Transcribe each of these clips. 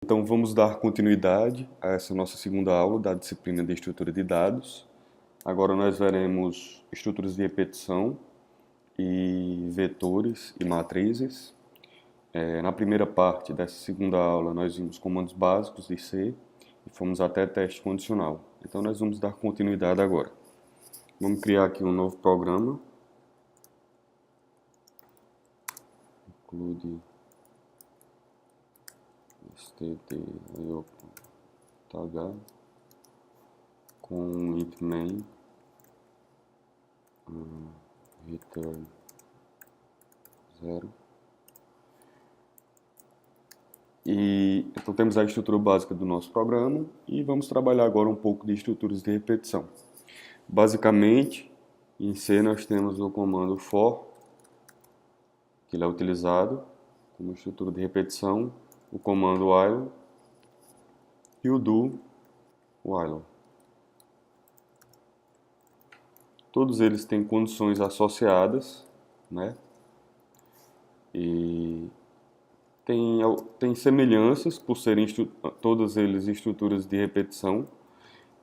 Então vamos dar continuidade a essa nossa segunda aula da disciplina de estrutura de dados. Agora nós veremos estruturas de repetição e vetores e matrizes. Na primeira parte dessa segunda aula nós vimos comandos básicos de C e fomos até teste condicional. Então nós vamos dar continuidade agora. Vamos criar aqui um novo programa. Include stdio.h com int main return 0. Então temos a estrutura básica do nosso programa e vamos trabalhar agora um pouco de estruturas de repetição. Basicamente, em C nós temos o comando for, que ele é utilizado como estrutura de repetição, o comando while e o do while. Todos eles têm condições associadas, né? E tem semelhanças por serem todos eles estruturas de repetição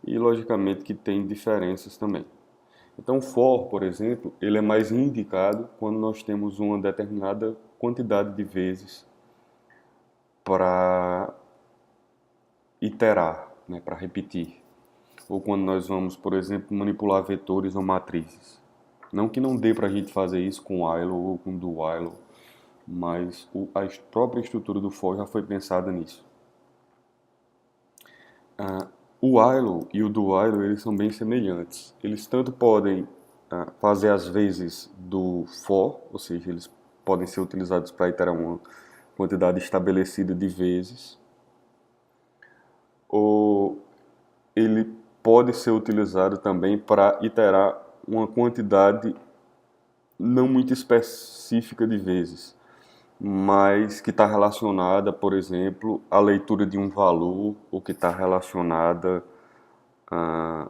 e logicamente que tem diferenças também. Então for, por exemplo, ele é mais indicado quando nós temos uma determinada quantidade de vezes para iterar, né, para repetir. Ou quando nós vamos, por exemplo, manipular vetores ou matrizes. Não que não dê para a gente fazer isso com while ou com do while, mas a própria estrutura do for já foi pensada nisso. O while e o do while eles são bem semelhantes. Eles tanto podem fazer as vezes do for, ou seja, eles podem ser utilizados para iterar uma quantidade estabelecida de vezes, ou ele pode ser utilizado também para iterar uma quantidade não muito específica de vezes, mas que está relacionada, por exemplo, à leitura de um valor, ou que está relacionada a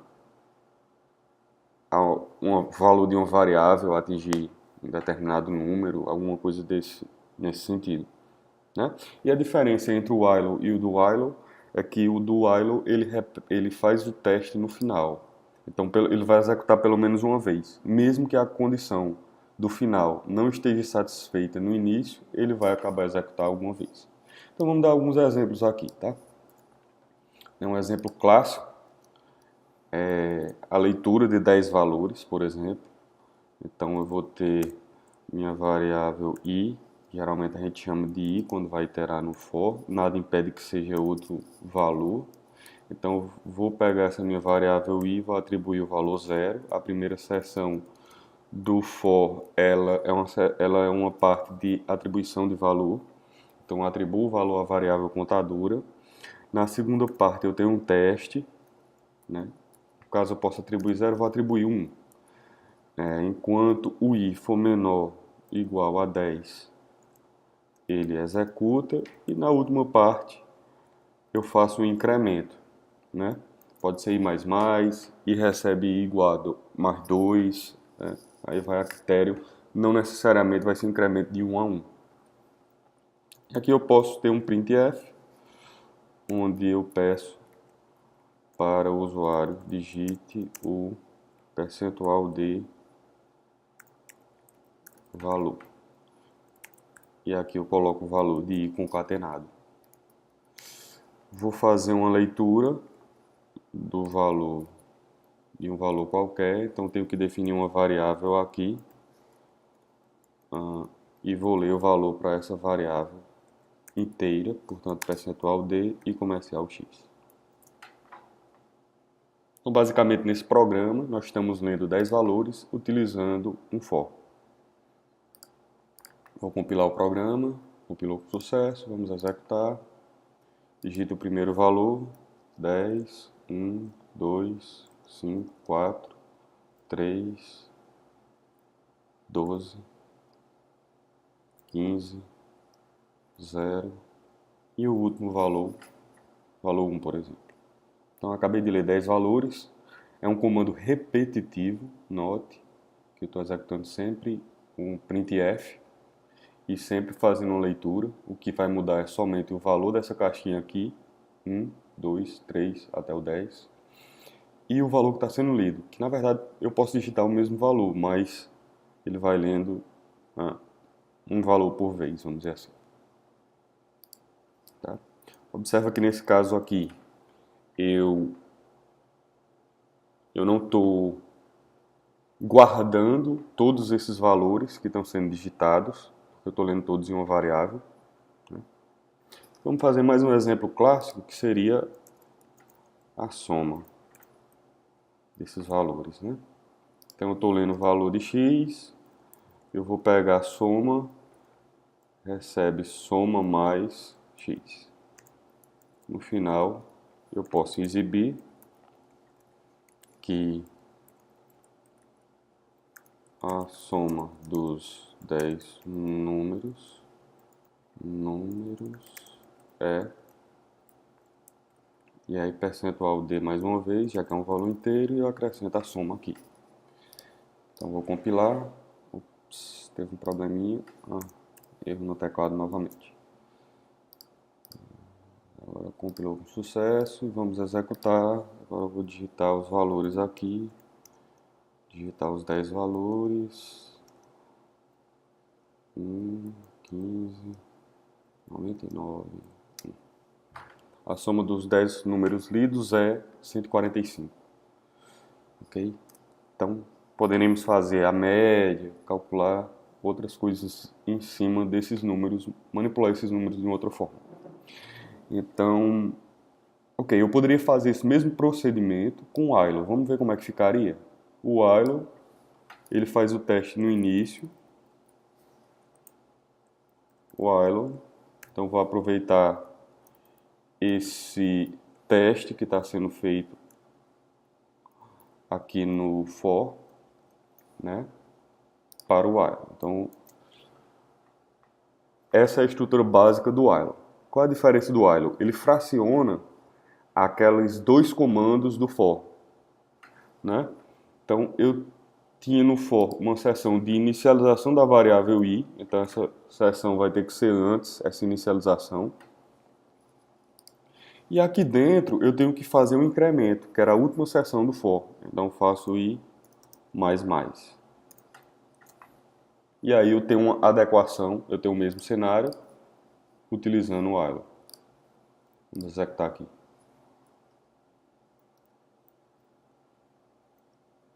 um valor de uma variável atingir um determinado número, alguma coisa nesse sentido, né? E a diferença entre o while e o do while é que o do while ele faz o teste no final. Então ele vai executar pelo menos uma vez. Mesmo que a condição do final não esteja satisfeita no início, ele vai acabar executar alguma vez. Então vamos dar alguns exemplos aqui, tá? Um exemplo clássico é a leitura de 10 valores, por exemplo. Então eu vou ter minha variável i, geralmente a gente chama de i quando vai iterar no for, nada impede que seja outro valor. Então eu vou pegar essa minha variável i e vou atribuir o valor 0. A primeira seção do for ela é uma parte de atribuição de valor. Então eu atribuo o valor à variável contadora. Na segunda parte eu tenho um teste, né? Caso eu possa atribuir 0, eu vou atribuir 1. Enquanto o i for menor ou igual a 10, ele executa. E na última parte eu faço um incremento, né? Pode ser i mais mais, i recebe i igual a mais 2, né? Aí vai a critério, não necessariamente vai ser incremento de 1 a 1. Aqui eu posso ter um printf, onde eu peço para o usuário digite o percentual de valor. E aqui eu coloco o valor de i concatenado. Vou fazer uma leitura do valor de um valor qualquer, então tenho que definir uma variável aqui e vou ler o valor para essa variável inteira, portanto percentual de e comercial x. Então basicamente nesse programa nós estamos lendo 10 valores utilizando um for. Vou compilar o programa, compilou com sucesso, vamos executar. Digito o primeiro valor, 10, 1, 2, 5, 4, 3, 12, 15, 0 e o último valor 1, por exemplo. Então acabei de ler 10 valores, é um comando repetitivo, note que eu estou executando sempre um printf, e sempre fazendo uma leitura. O que vai mudar é somente o valor dessa caixinha aqui, 1, 2, 3, até o 10, e o valor que está sendo lido, que na verdade eu posso digitar o mesmo valor, mas ele vai lendo um valor por vez, vamos dizer assim. Tá? Observa que nesse caso aqui, eu não estou guardando todos esses valores que estão sendo digitados, eu estou lendo todos em uma variável. Né? Vamos fazer mais um exemplo clássico, que seria a soma desses valores. Né? Então eu estou lendo o valor de x, eu vou pegar a soma, recebe soma mais x. No final, eu posso exibir que a soma dos 10 números é, e aí percentual d mais uma vez, já que é um valor inteiro, e eu acrescento a soma aqui. Então vou compilar, ups, teve um probleminha, erro no teclado novamente. Agora compilou com sucesso, vamos executar. Agora eu vou digitar os valores aqui, digitar os 10 valores, 15, 99. A soma dos 10 números lidos é 145. Ok? Então, poderemos fazer a média, calcular outras coisas em cima desses números, manipular esses números de outra forma. Então, ok, eu poderia fazer esse mesmo procedimento com o while. Vamos ver como é que ficaria? O while, ele faz o teste no início. While, então vou aproveitar esse teste que está sendo feito aqui no for, né, para o while. Então, essa é a estrutura básica do while. Qual a diferença do while? Ele fraciona aqueles dois comandos do for, né? Então, eu tinha no for uma seção de inicialização da variável i, então essa seção vai ter que ser antes, essa inicialização. E aqui dentro eu tenho que fazer um incremento, que era a última seção do for. Então faço i mais mais. E aí eu tenho uma adequação, eu tenho o mesmo cenário, utilizando o while. Vamos executar aqui.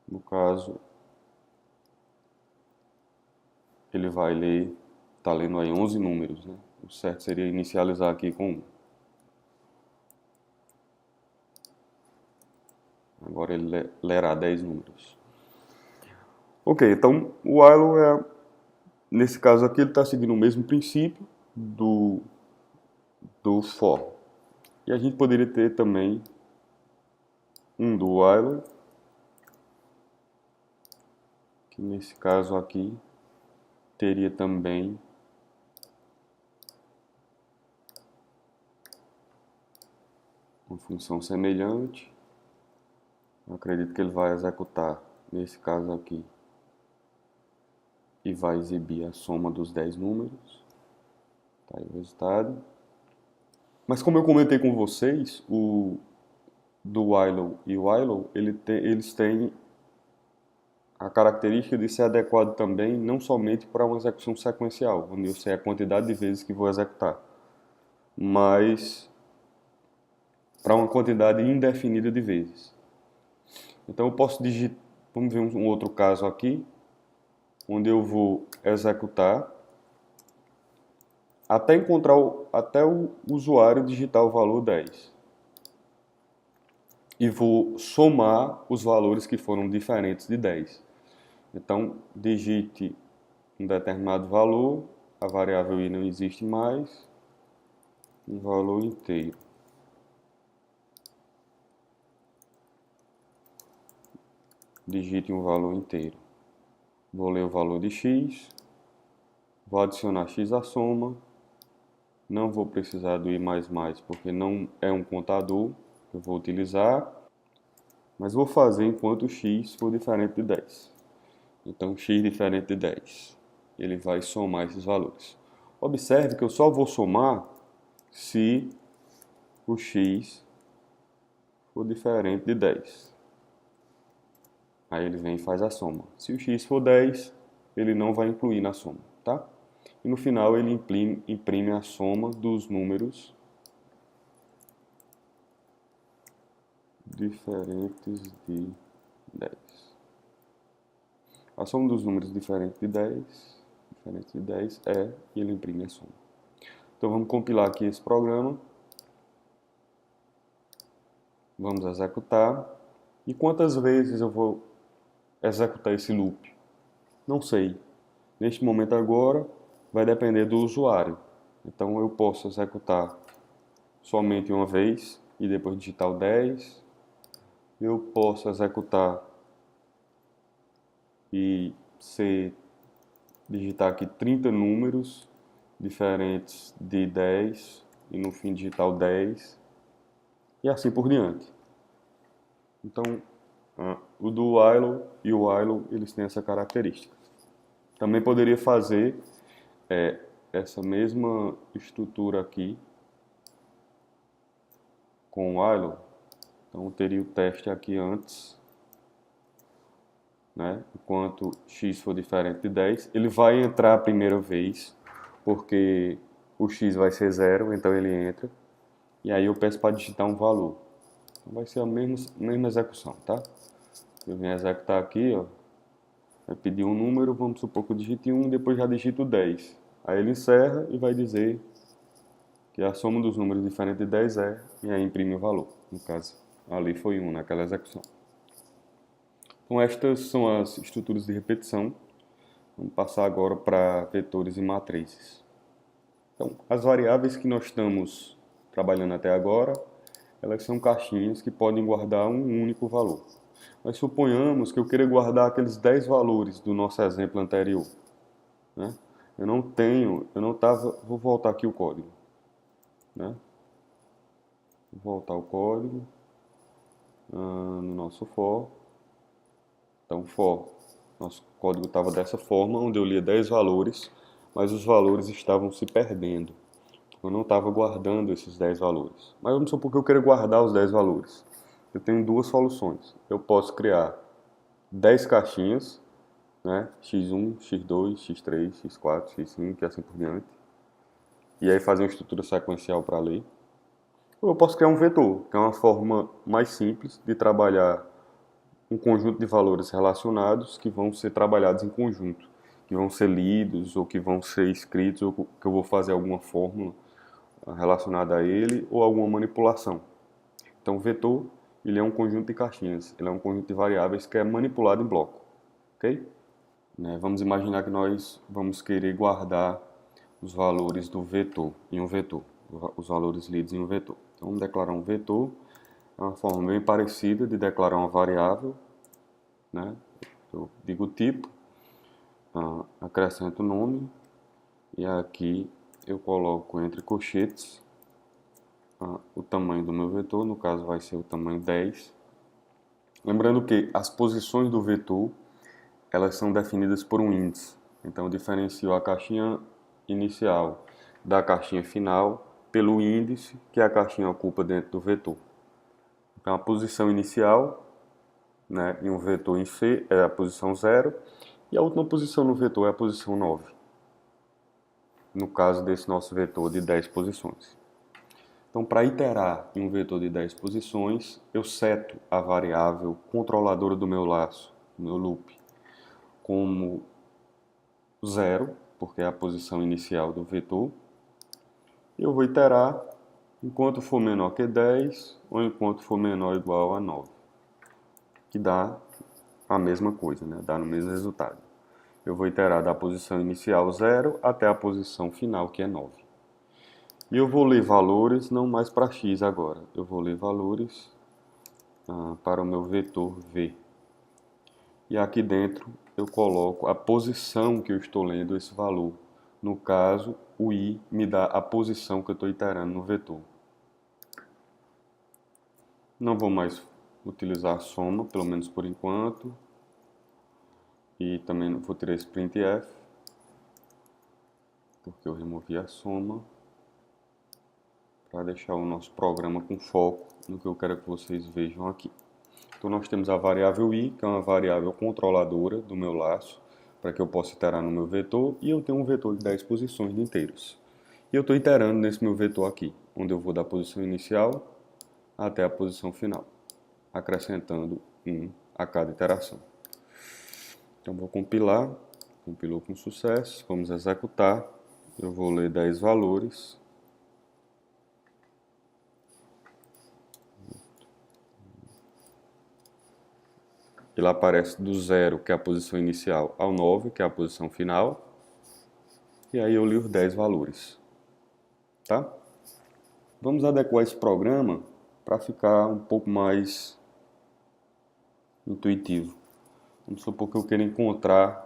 No caso, ele vai ler, está lendo aí 11 números, né? O certo seria inicializar aqui com 1. Agora ele lerá 10 números. Ok, então o while nesse caso aqui ele está seguindo o mesmo princípio do for. E a gente poderia ter também um do while, que nesse caso aqui teria também uma função semelhante. Eu acredito que ele vai executar nesse caso aqui e vai exibir a soma dos 10 números. Tá aí o resultado. Mas como eu comentei com vocês, o do while e o while, eles têm a característica de ser adequado também não somente para uma execução sequencial, onde eu sei a quantidade de vezes que vou executar, mas para uma quantidade indefinida de vezes. Então eu posso digitar, vamos ver um outro caso aqui, onde eu vou executar até encontrar até o usuário digitar o valor 10. E vou somar os valores que foram diferentes de 10. Então, digite um determinado valor, a variável i não existe mais, um valor inteiro. Digite um valor inteiro. Vou ler o valor de x, vou adicionar x à soma, não vou precisar do i++, porque não é um contador que eu vou utilizar, mas vou fazer enquanto x for diferente de 10. Então, x diferente de 10. Ele vai somar esses valores. Observe que eu só vou somar se o x for diferente de 10. Aí ele vem e faz a soma. Se o x for 10, ele não vai incluir na soma, tá? E no final ele imprime a soma dos números diferentes de 10. A soma dos números diferentes de 10 é, e ele imprime a soma. Então vamos compilar aqui esse programa. Vamos executar. E quantas vezes eu vou executar esse loop? Não sei. Neste momento agora, vai depender do usuário. Então eu posso executar somente uma vez e depois digitar o 10. Eu posso executar e digitar aqui 30 números diferentes de 10 e no fim digitar o 10 e assim por diante. Então, o do while e o while eles têm essa característica. Também poderia fazer essa mesma estrutura aqui com o while. Então, teria o teste aqui antes, né? Enquanto x for diferente de 10, ele vai entrar a primeira vez, porque o x vai ser 0, então ele entra. E aí eu peço para digitar um valor. Então, vai ser a mesma execução, tá? Eu venho executar aqui, ó. Vai pedir um número, vamos supor que eu digite 1, depois já digito 10. Aí ele encerra e vai dizer que a soma dos números diferentes de 10 é, e aí imprime o valor. No caso, ali foi 1 naquela execução. Então estas são as estruturas de repetição. Vamos passar agora para vetores e matrizes. Então, as variáveis que nós estamos trabalhando até agora, elas são caixinhas que podem guardar um único valor. Mas suponhamos que eu queira guardar aqueles 10 valores do nosso exemplo anterior, né? Vou voltar aqui o código, né? Vou voltar o código no nosso for. Então, for, nosso código estava dessa forma, onde eu lia 10 valores, mas os valores estavam se perdendo. Eu não estava guardando esses 10 valores. Mas vamos supor que eu queira guardar os 10 valores. Eu tenho duas soluções. Eu posso criar 10 caixinhas, né? x1, x2, x3, x4, x5 e assim por diante. E aí fazer uma estrutura sequencial para ler. Ou eu posso criar um vetor, que é uma forma mais simples de trabalhar um conjunto de valores relacionados que vão ser trabalhados em conjunto, que vão ser lidos ou que vão ser escritos, ou que eu vou fazer alguma fórmula relacionada a ele ou alguma manipulação. Então, o vetor, ele é um conjunto de caixinhas, ele é um conjunto de variáveis que é manipulado em bloco, ok? Vamos imaginar que nós vamos querer guardar os valores do vetor em um vetor, os valores lidos em um vetor. Então, vamos declarar um vetor, é uma forma bem parecida de declarar uma variável, né? Eu digo o tipo, acrescento o nome e aqui eu coloco entre colchetes o tamanho do meu vetor, no caso vai ser o tamanho 10. Lembrando que as posições do vetor, elas são definidas por um índice. Então eu diferencio a caixinha inicial da caixinha final pelo índice que a caixinha ocupa dentro do vetor. Então a posição inicial, né, em um vetor em C é a posição 0 e a última posição no vetor é a posição 9. No caso desse nosso vetor de 10 posições. Então, para iterar em um vetor de 10 posições, eu seto a variável controladora do meu laço, do meu loop, como 0, porque é a posição inicial do vetor. Eu vou iterar enquanto for menor que 10 ou enquanto for menor ou igual a 9, que dá a mesma coisa, né? Dá no mesmo resultado. Eu vou iterar da posição inicial 0 até a posição final, que é 9. E eu vou ler valores não mais para x agora. Eu vou ler valores para o meu vetor v. E aqui dentro eu coloco a posição que eu estou lendo esse valor. No caso, o i me dá a posição que eu estou iterando no vetor. Não vou mais utilizar a soma, pelo menos por enquanto. E também não vou tirar esse printf. porque eu removi a soma, para deixar o nosso programa com foco no que eu quero que vocês vejam aqui. Então nós temos a variável i, que é uma variável controladora do meu laço, para que eu possa iterar no meu vetor, e eu tenho um vetor de 10 posições de inteiros. E eu estou iterando nesse meu vetor aqui, onde eu vou da posição inicial até a posição final, acrescentando 1 a cada iteração. Então vou compilar, compilou com sucesso, vamos executar, eu vou ler 10 valores. Ele aparece do 0, que é a posição inicial, ao 9, que é a posição final. E aí eu li os 10 valores. Tá? Vamos adequar esse programa para ficar um pouco mais intuitivo. Vamos supor que eu queira encontrar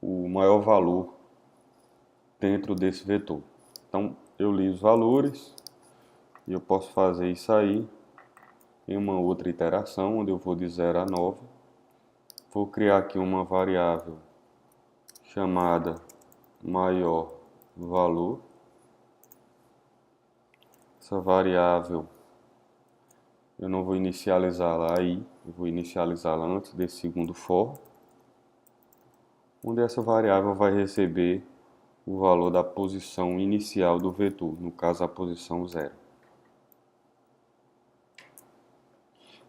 o maior valor dentro desse vetor. Então eu li os valores e eu posso fazer isso aí em uma outra iteração, onde eu vou de 0 a 9. Vou criar aqui uma variável chamada maior valor. Essa variável eu não vou inicializá-la aí, eu vou inicializá-la antes desse segundo for, onde essa variável vai receber o valor da posição inicial do vetor, no caso a posição 0.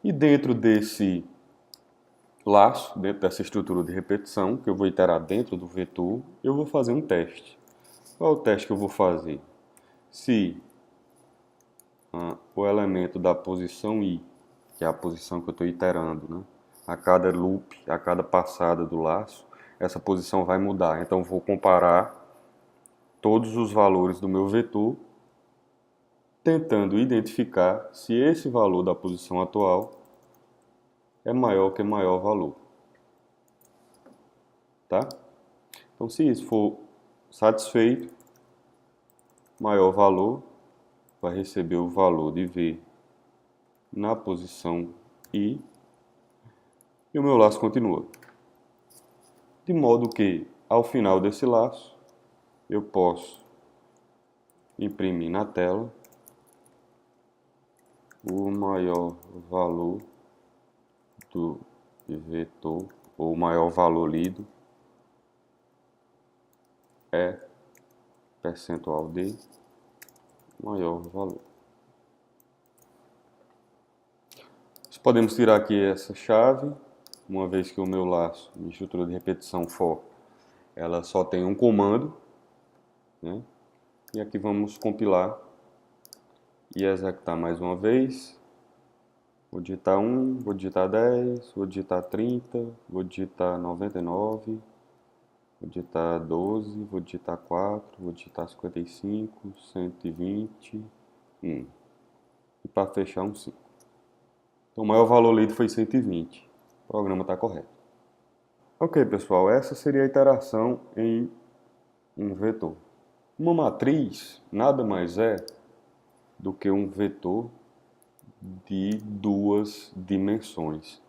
E dentro desse laço, dentro dessa estrutura de repetição, que eu vou iterar dentro do vetor, eu vou fazer um teste. Qual é o teste que eu vou fazer? Se o elemento da posição i, que é a posição que eu estou iterando, né? A cada loop, a cada passada do laço, essa posição vai mudar. Então eu vou comparar todos os valores do meu vetor, tentando identificar se esse valor da posição atual é maior que o maior valor. Tá? Então se isso for satisfeito, maior valor vai receber o valor de v na posição i, e o meu laço continua. De modo que, ao final desse laço, eu posso imprimir na tela o maior valor do vetor, ou o maior valor lido, é percentual de maior valor. Nós podemos tirar aqui essa chave, uma vez que o meu laço, minha estrutura de repetição for, ela só tem um comando, né? E aqui vamos compilar e executar mais uma vez. Vou digitar 1, vou digitar 10, vou digitar 30, vou digitar 99, vou digitar 12, vou digitar 4, vou digitar 55, 120, 1. E para fechar um 5. Então o maior valor lido foi 120. O programa está correto. Ok, pessoal, essa seria a iteração em um vetor. Uma matriz nada mais é do que um vetor de duas dimensões,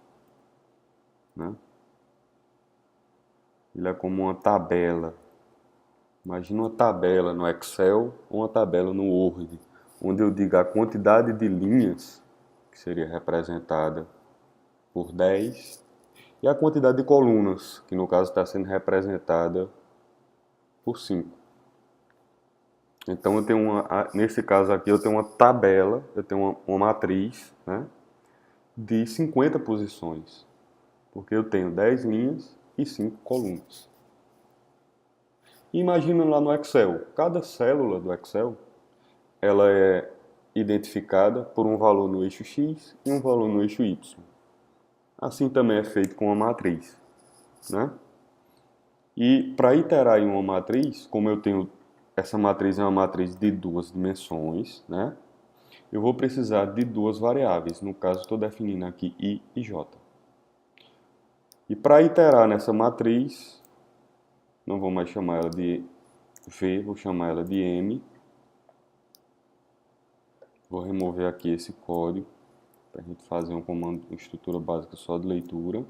né? Ele é como uma tabela. Imagina uma tabela no Excel ou uma tabela no Word, onde eu digo a quantidade de linhas, que seria representada por 10, e a quantidade de colunas, que no caso está sendo representada por 5. Então eu tenho nesse caso aqui eu tenho uma tabela, eu tenho uma matriz, né, de 50 posições, porque eu tenho 10 linhas e 5 colunas. Imagina lá no Excel, cada célula do Excel, ela é identificada por um valor no eixo X e um valor no eixo Y. Assim também é feito com a matriz, né? E para iterar em uma matriz, como eu tenho essa matriz é uma matriz de duas dimensões, né? Eu vou precisar de duas variáveis. No caso, estou definindo aqui i e j. E para iterar nessa matriz, não vou mais chamar ela de v, vou chamar ela de m. Vou remover aqui esse código para a gente fazer um comando, uma estrutura básica só de leitura.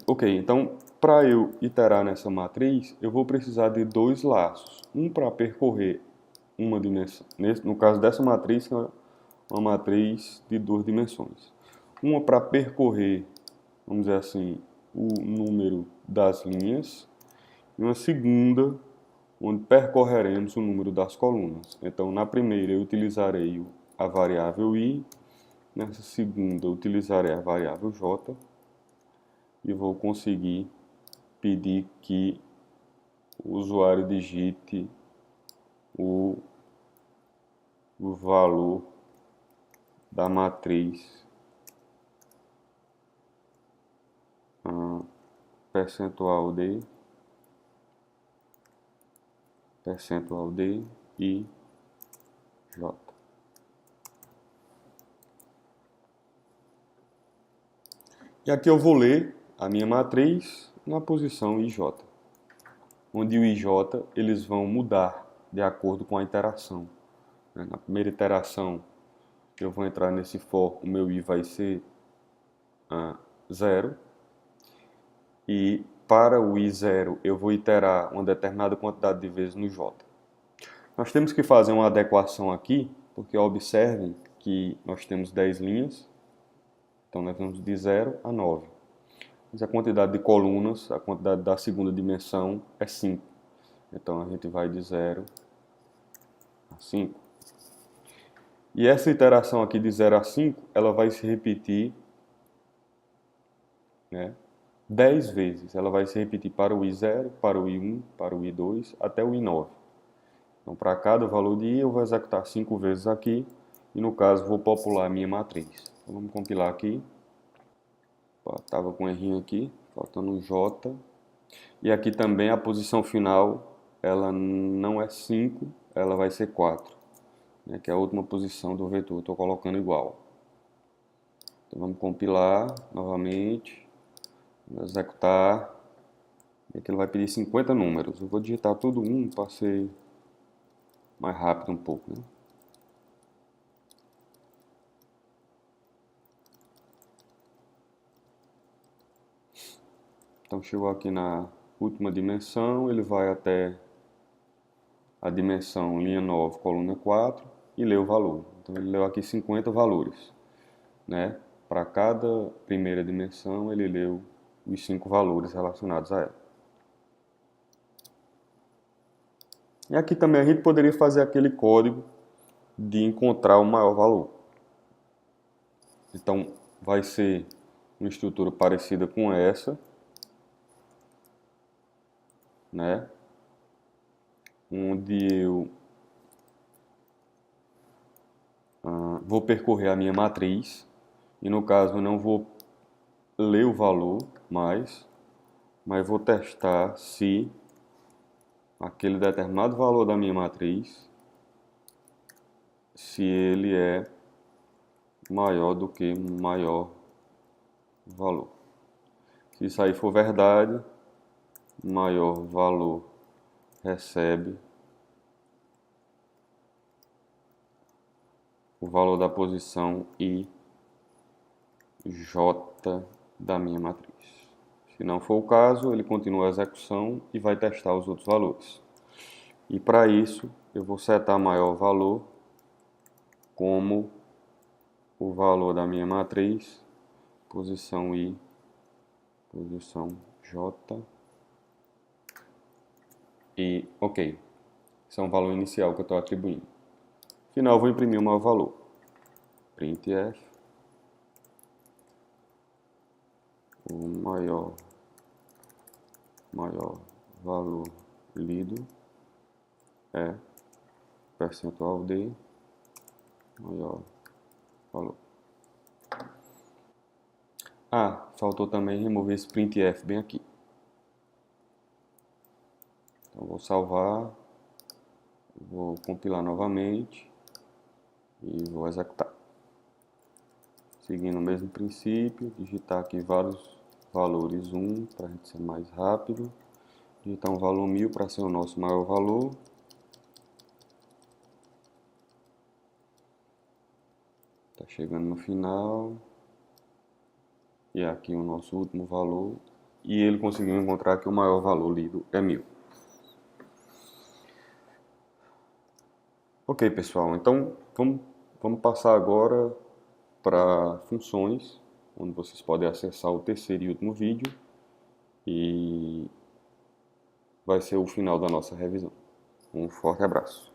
Ok, então para eu iterar nessa matriz, eu vou precisar de dois laços. Um para percorrer uma dimensão. No caso dessa matriz, que é uma matriz de duas dimensões. Uma para percorrer, vamos dizer assim, o número das linhas. E uma segunda, onde percorreremos o número das colunas. Então, na primeira, eu utilizarei a variável i. Nessa segunda, eu utilizarei a variável j. E vou conseguir pedir que o usuário digite o valor da matriz percentual de i j. E aqui eu vou ler a minha matriz na posição ij, onde o ij eles vão mudar de acordo com a iteração. Na primeira iteração eu vou entrar nesse for, o meu i vai ser 0. E para o i0 eu vou iterar uma determinada quantidade de vezes no j. Nós temos que fazer uma adequação aqui, porque observem que nós temos 10 linhas, então nós vamos de 0 a 9. Mas a quantidade de colunas, a quantidade da segunda dimensão é 5. Então a gente vai de 0 a 5. E essa iteração aqui de 0 a 5, ela vai se repetir, né, 10 vezes. Ela vai se repetir para o i0, para o i1, para o i2, até o i9. Então, para cada valor de i, eu vou executar 5 vezes aqui. E, no caso, vou popular a minha matriz. Então, vamos compilar aqui. Estava com um errinho aqui, faltando um j. E aqui também a posição final, ela não é 5, ela vai ser 4. Né, que é a última posição do vetor. Estou colocando igual. Então, vamos compilar novamente. Vamos executar. E aqui ele vai pedir 50 números. Eu vou digitar tudo 1 para ser mais rápido um pouco, né? Então chegou aqui na última dimensão, ele vai até a dimensão linha 9, coluna 4 e lê o valor. Então ele leu aqui 50 valores, né? Para cada primeira dimensão ele leu os 5 valores relacionados a ela. E aqui também a gente poderia fazer aquele código de encontrar o maior valor. Então vai ser uma estrutura parecida com essa, né? Onde eu vou percorrer a minha matriz e no caso eu não vou ler o valor mais, mas vou testar se aquele determinado valor da minha matriz, se ele é maior do que maior valor. Se isso aí for verdade, maior valor recebe o valor da posição i j da minha matriz. Se não for o caso, ele continua a execução e vai testar os outros valores. E para isso, eu vou setar maior valor como o valor da minha matriz, posição i, posição j, e ok. Esse é um valor inicial que eu estou atribuindo. No final, eu vou imprimir o maior valor. Printf, o maior valor lido é percentual de maior valor. Faltou também remover esse printf bem aqui. Então vou salvar, vou compilar novamente e vou executar. Seguindo o mesmo princípio, digitar aqui vários valores 1 para a gente ser mais rápido. Digitar um valor 1000 para ser o nosso maior valor. Está chegando no final. E aqui o nosso último valor. E ele conseguiu encontrar que o maior valor lido é 1000. Ok, pessoal. Então, vamos passar agora para funções, onde vocês podem acessar o terceiro e último vídeo. E vai ser o final da nossa revisão. Um forte abraço.